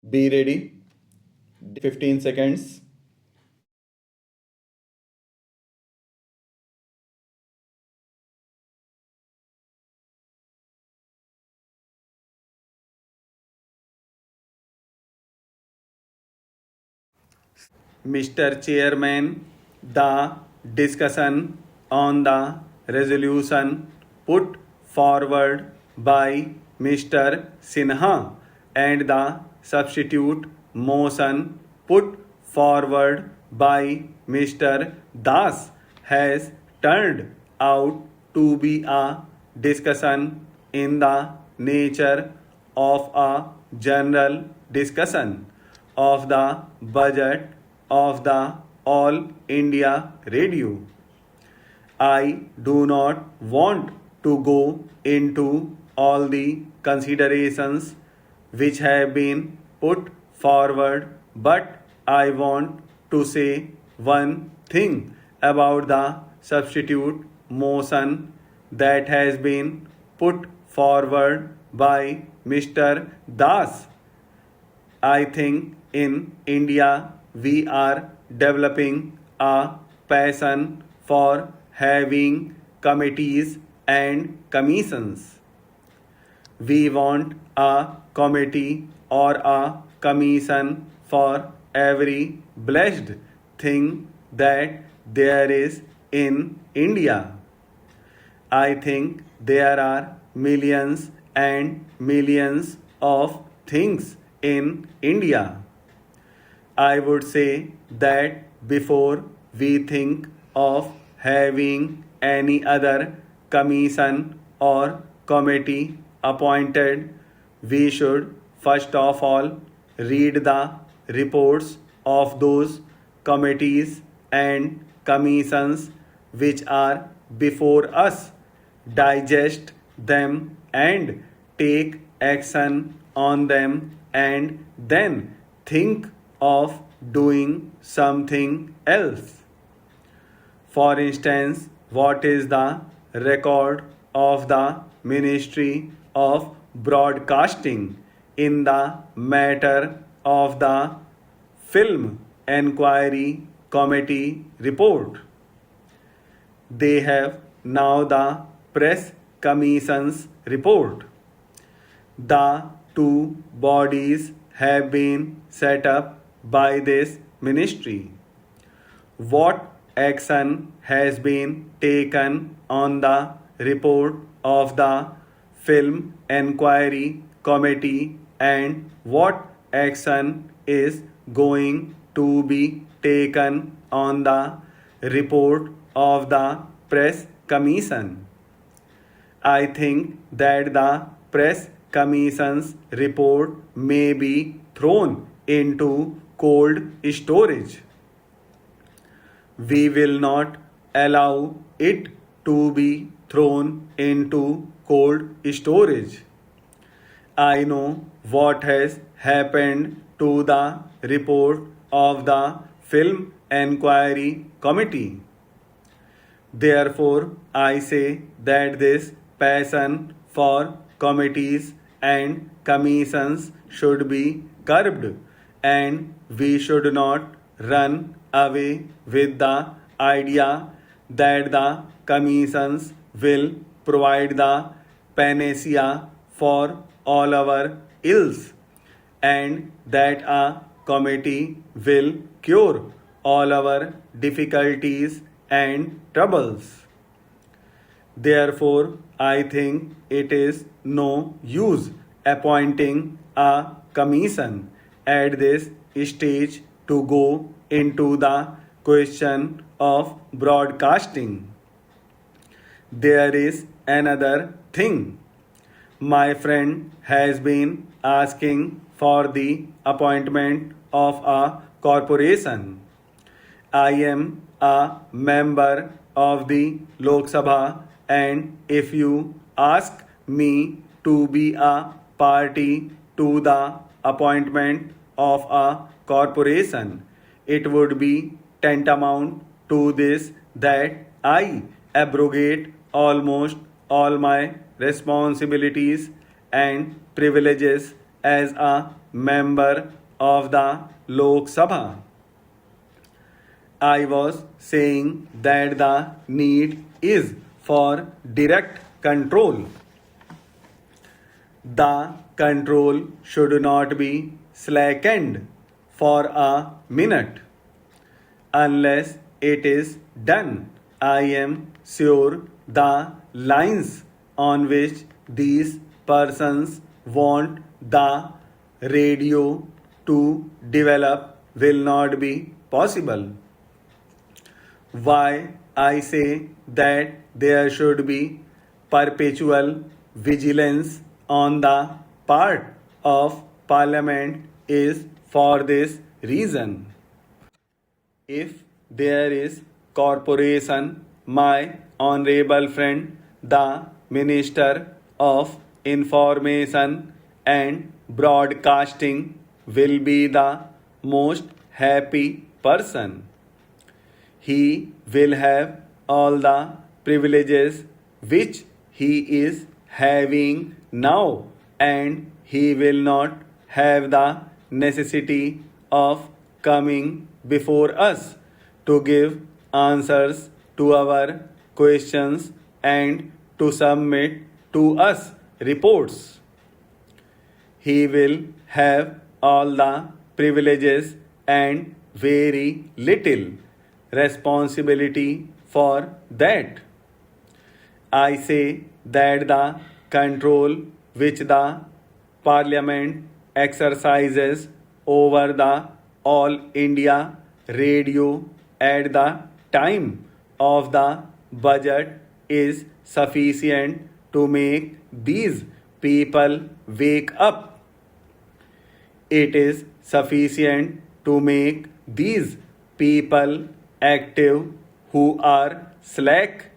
Be ready. 15 seconds. Mr. Chairman, the discussion on the resolution put forward by Mr. Sinha and the substitute motion put forward by Mr. Das has turned out to be a discussion in the nature of a general discussion of the budget of the All India Radio. I do not want to go into all the considerations which have been put forward, but I want to say one thing about the substitute motion that has been put forward by Mr. Das. I think in India we are developing a passion for having committees and commissions. We want a committee or a commission for every blessed thing that there is in India. I think there are millions and millions of things in India. I would say that before we think of having any other commission or committee appointed, we should first of all read the reports of those committees and commissions which are before us, digest them and take action on them, and then think of doing something else. For instance, what is the record of the Ministry of Broadcasting in the matter of the Film Enquiry Committee report? They have now the Press Commission's report. The two bodies have been set up by this ministry. What action has been taken on the report of the Film Enquiry Committee, and what action is going to be taken on the report of the Press Commission? I think that the Press Commission's report may be thrown into cold storage. We will not allow it to be thrown into cold storage. I know what has happened to the report of the Film Enquiry Committee. Therefore, I say that this passion for committees and commissions should be curbed, and we should not run away with the idea that the commissions will provide the panacea for all our ills, and that a committee will cure all our difficulties and troubles. Therefore, I think it is no use appointing a commission at this stage to go into the question of broadcasting. There is another thing. My friend has been asking for the appointment of a corporation. I am a member of the Lok Sabha, and if you ask me to be a party to the appointment of a corporation, it would be tantamount to this that I abrogate almost all my responsibilities and privileges as a member of the Lok Sabha. I was saying that the need is for direct control. The control should not be slackened for a minute. Unless it is done, I am sure the lines on which these persons want the radio to develop will not be possible. Why I say that there should be perpetual vigilance on the part of Parliament is for this reason. If there is corporation, my honorable friend, the Minister of Information and Broadcasting will be the most happy person. He will have all the privileges which he is having now, and he will not have the necessity of coming before us to give answers to our questions and to submit to us reports. He will have all the privileges and very little responsibility for that. I say that the control which the Parliament exercises over the All India Radio at the time of the budget is sufficient to make these people wake up. It is sufficient to make these people active who are slack.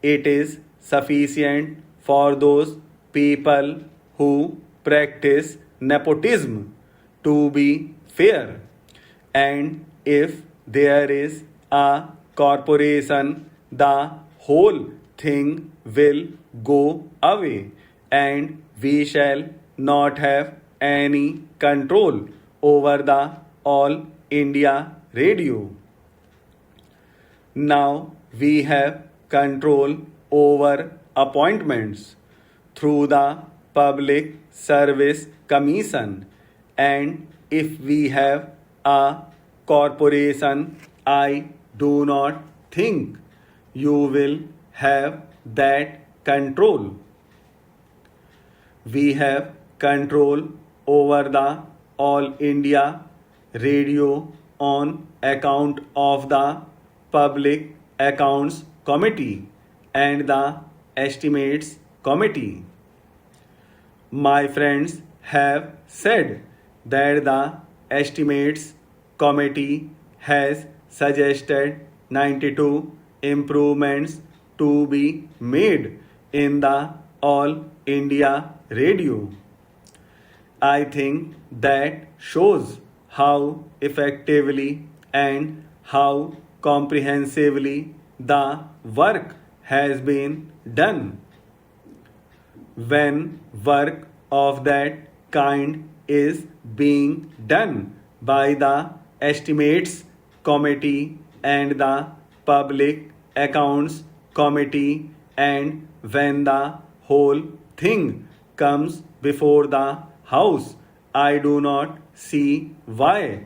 It is sufficient for those people who practice nepotism to be fair. And if there is a corporation, the whole thing will go away and we shall not have any control over the All India Radio. Now we have control over appointments through the Public Service Commission, and if we have a corporation, I do not think you will have that control. We have control over the All India Radio on account of the Public Accounts Committee and the Estimates Committee. My friends have said that the Estimates Committee has suggested 92 improvements to be made in the All India Radio. I think that shows how effectively and how comprehensively the work has been done. When work of that kind is being done by the Estimates Committee and the Public Accounts Committee, and when the whole thing comes before the House, I do not see why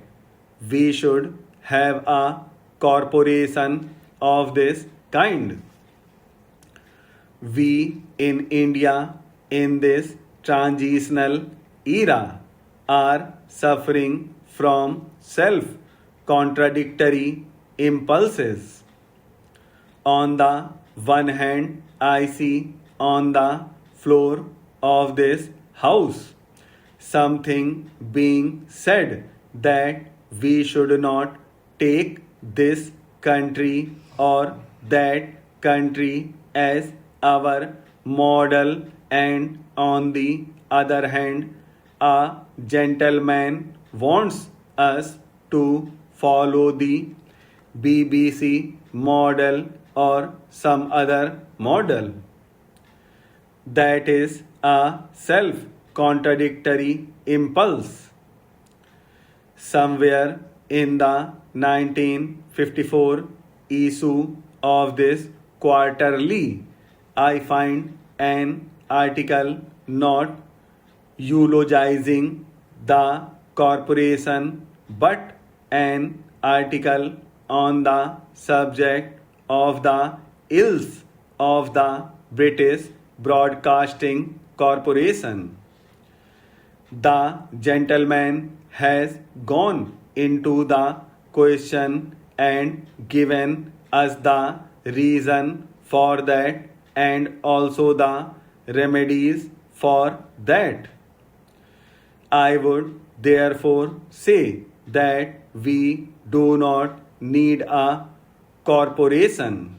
we should have a corporation of this kind. We in India in this transitional era are suffering from self-contradictory impulses. On the one hand, I see on the floor of this house something being said that we should not take this country or that country as our model, and on the other hand, a gentleman wants us to follow the BBC model or some other model. That is a self-contradictory impulse. Somewhere in the 1954 issue of this quarterly, I find an article not eulogizing the corporation but an article on the subject of the ills of the British Broadcasting Corporation. The gentleman has gone into the question and given us the reason for that and also the remedies for that. I would therefore say that we do not need a corporation.